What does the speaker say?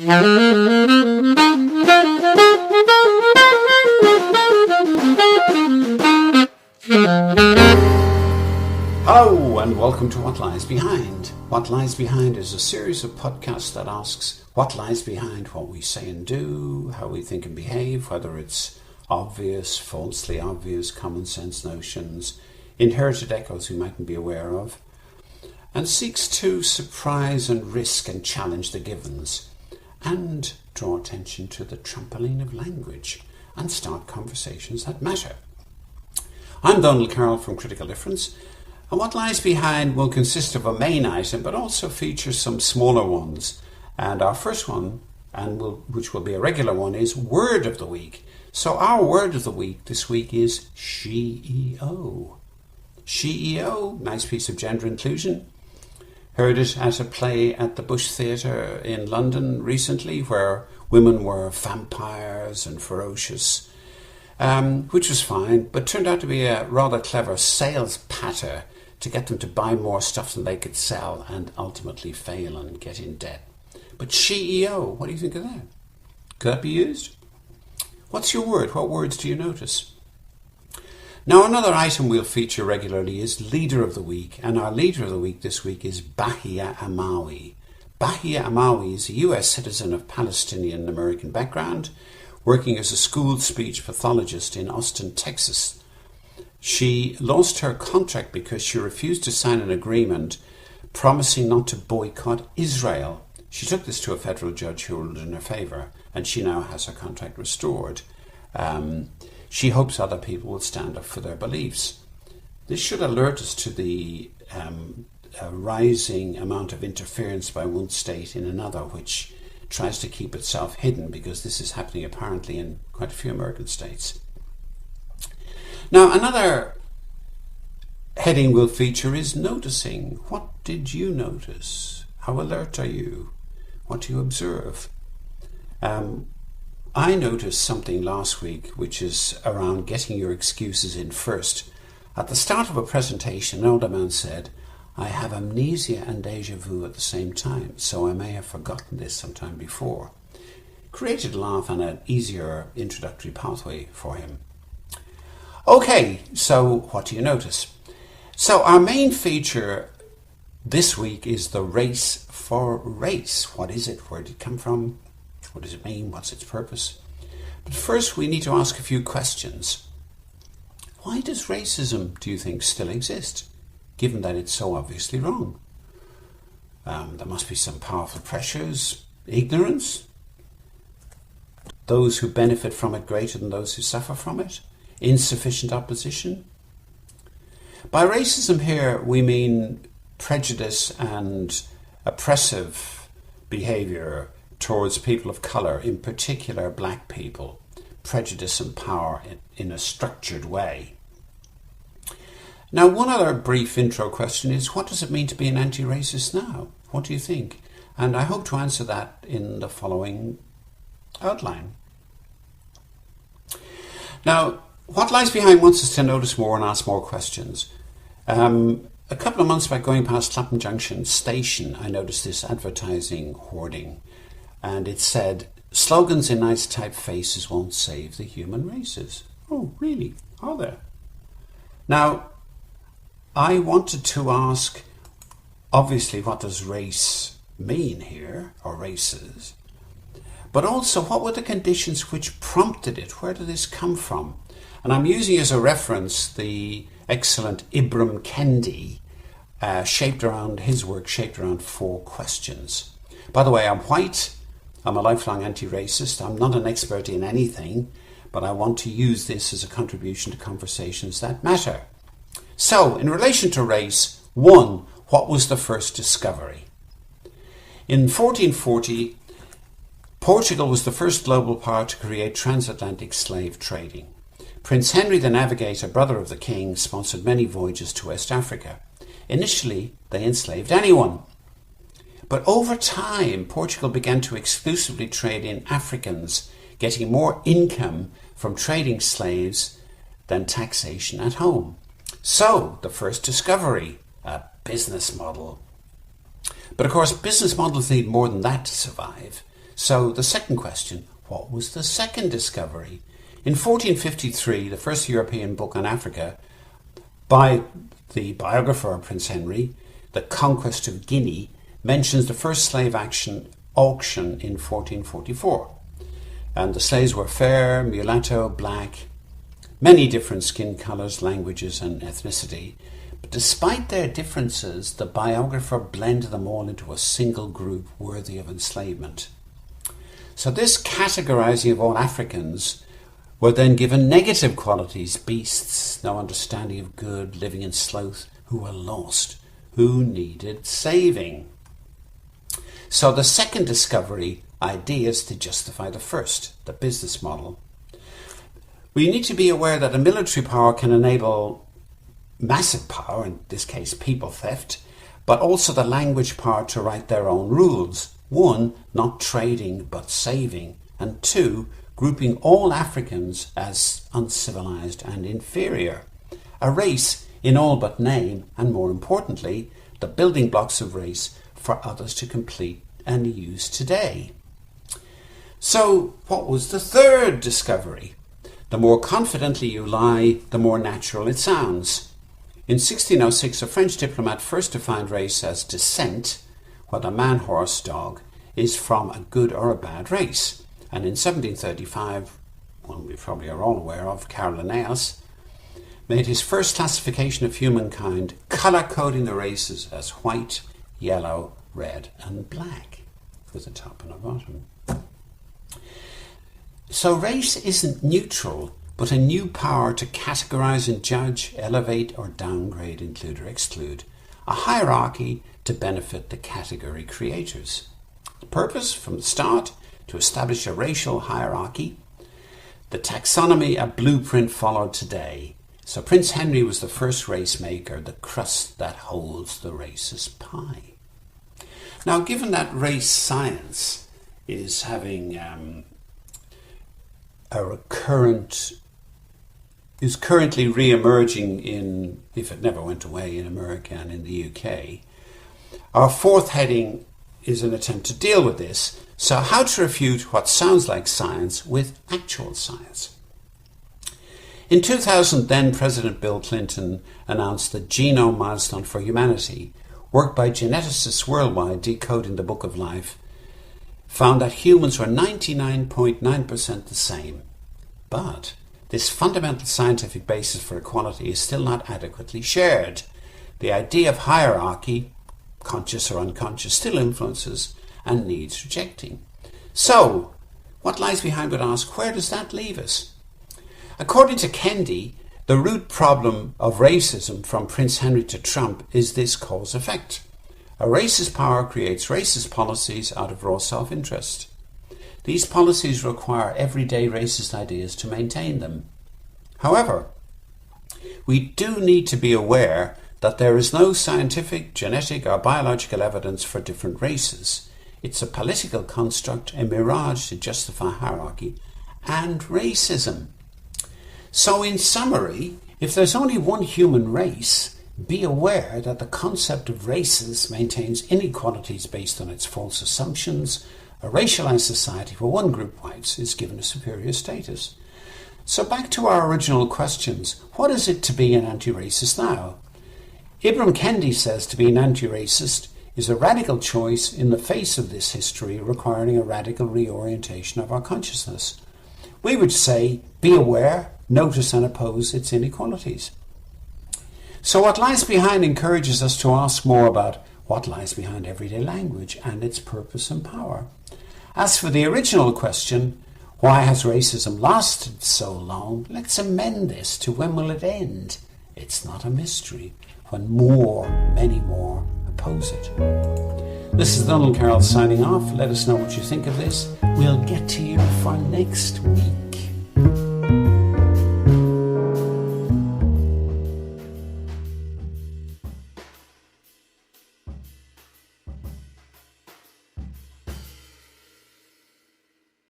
Hello and welcome to What Lies Behind. What Lies Behind is a series of podcasts that asks what lies behind what we say and do, how we think and behave, whether it's obvious, falsely obvious, common sense notions, inherited echoes we mightn't be aware of, and seeks to surprise and risk and challenge the givens, and draw attention to the trampoline of language and start conversations that matter. I'm Donal Carroll from Critical Difference, and What Lies Behind will consist of a main item but also feature some smaller ones. And our first one, which will be a regular one, is Word of the Week. So our Word of the Week this week is SheEO. SheEO, nice piece of gender inclusion. Heard it at a play at the Bush Theatre in London recently where women were vampires and ferocious, which was fine, but turned out to be a rather clever sales patter to get them to buy more stuff than they could sell and ultimately fail and get in debt. But SheEO, what do you think of that? Could that be used? What's your word? What words do you notice? Now, another item we'll feature regularly is Leader of the Week, and our Leader of the Week this week is Bahia Amawi. Bahia Amawi is a US citizen of Palestinian-American background, working as a school speech pathologist in Austin, Texas. She lost her contract because she refused to sign an agreement promising not to boycott Israel. She took this to a federal judge who ruled in her favour, and she now has her contract restored. She hopes other people will stand up for their beliefs. This should alert us to the rising amount of interference by one state in another, which tries to keep itself hidden, because this is happening apparently in quite a few American states. Now, another heading we'll feature is Noticing. What did you notice? How alert are you? What do you observe? I noticed something last week, which is around getting your excuses in first. At the start of a presentation, an older man said, "I have amnesia and deja vu at the same time, so I may have forgotten this sometime before." Created a laugh and an easier introductory pathway for him. Okay, so what do you notice? So our main feature this week is the race for race. What is it? Where did it come from? What does it mean? What's its purpose? But first we need to ask a few questions. Why does racism, do you think, still exist, given that it's so obviously wrong? There must be some powerful pressures. Ignorance? Those who benefit from it greater than those who suffer from it? Insufficient opposition? By racism here we mean prejudice and oppressive behaviour towards people of colour, in particular black people, prejudice and power in a structured way. Now, one other brief intro question is, what does it mean to be an anti-racist now? What do you think? And I hope to answer that in the following outline. Now, What Lies Behind wants us to notice more and ask more questions. A couple of months back, going past Clapham Junction station, I noticed this advertising hoarding, and it said, "Slogans in nice typefaces won't save the human races." Oh, really? Are there? Now, I wanted to ask, obviously, what does race mean here, or races? But also, what were the conditions which prompted it? Where did this come from? And I'm using as a reference the excellent Ibram Kendi, his work shaped around 4 questions. By the way, I'm white. I'm a lifelong anti-racist. I'm not an expert in anything, but I want to use this as a contribution to conversations that matter. So, in relation to race, 1, what was the first discovery? In 1440, Portugal was the first global power to create transatlantic slave trading. Prince Henry the Navigator, brother of the king, sponsored many voyages to West Africa. Initially, they enslaved anyone. But over time, Portugal began to exclusively trade in Africans, getting more income from trading slaves than taxation at home. So, the first discovery, a business model. But of course, business models need more than that to survive. So the second question, what was the second discovery? In 1453, the first European book on Africa by the biographer of Prince Henry, The Conquest of Guinea, mentions the first slave auction in 1444. And the slaves were fair, mulatto, black, many different skin colours, languages and ethnicity. But despite their differences, the biographer blended them all into a single group worthy of enslavement. So this categorising of all Africans were then given negative qualities: beasts, no understanding of good, living in sloth, who were lost, who needed saving. So the second discovery, ideas to justify the first, the business model. We need to be aware that a military power can enable massive power, in this case people theft, but also the language power to write their own rules. One, not trading but saving, and two, grouping all Africans as uncivilized and inferior. A race in all but name, and more importantly, the building blocks of race for others to complete and use today. So, what was the third discovery? The more confidently you lie, the more natural it sounds. In 1606, a French diplomat first defined race as descent, whether man, horse, dog, is from a good or a bad race. And in 1735, one we probably are all aware of, Carroll made his first classification of humankind, colour-coding the races as white, yellow, red and black, with a top and a bottom. So race isn't neutral, but a new power to categorise and judge, elevate or downgrade, include or exclude. A hierarchy to benefit the category creators. The purpose from the start, to establish a racial hierarchy. The taxonomy, a blueprint followed today. So Prince Henry was the first race maker, the crust that holds the race's pie. Now, given that race science is having is currently re-emerging in, if it never went away, in America and in the UK, our fourth heading is an attempt to deal with this. So how to refute what sounds like science with actual science. In 2000, then President Bill Clinton announced the Genome Milestone for Humanity. Work by geneticists worldwide decoding the Book of Life found that humans were 99.9% the same. But this fundamental scientific basis for equality is still not adequately shared. The idea of hierarchy, conscious or unconscious, still influences and needs rejecting. So, what lies behind would ask, where does that leave us? According to Kendi, the root problem of racism from Prince Henry to Trump is this cause-effect. A racist power creates racist policies out of raw self-interest. These policies require everyday racist ideas to maintain them. However, we do need to be aware that there is no scientific, genetic or biological evidence for different races. It's a political construct, a mirage to justify hierarchy and racism. So in summary, if there's only one human race, be aware that the concept of races maintains inequalities based on its false assumptions. A racialized society where one group, whites, is given a superior status. So back to our original questions. What is it to be an anti-racist now? Ibram Kendi says to be an anti-racist is a radical choice in the face of this history requiring a radical reorientation of our consciousness. We would say, be aware, notice and oppose its inequalities. So what lies behind encourages us to ask more about what lies behind everyday language and its purpose and power. As for the original question, why has racism lasted so long? Let's amend this to when will it end? It's not a mystery when more, many more, oppose it. This is Donal Carroll signing off. Let us know what you think of this. We'll get to you for next week.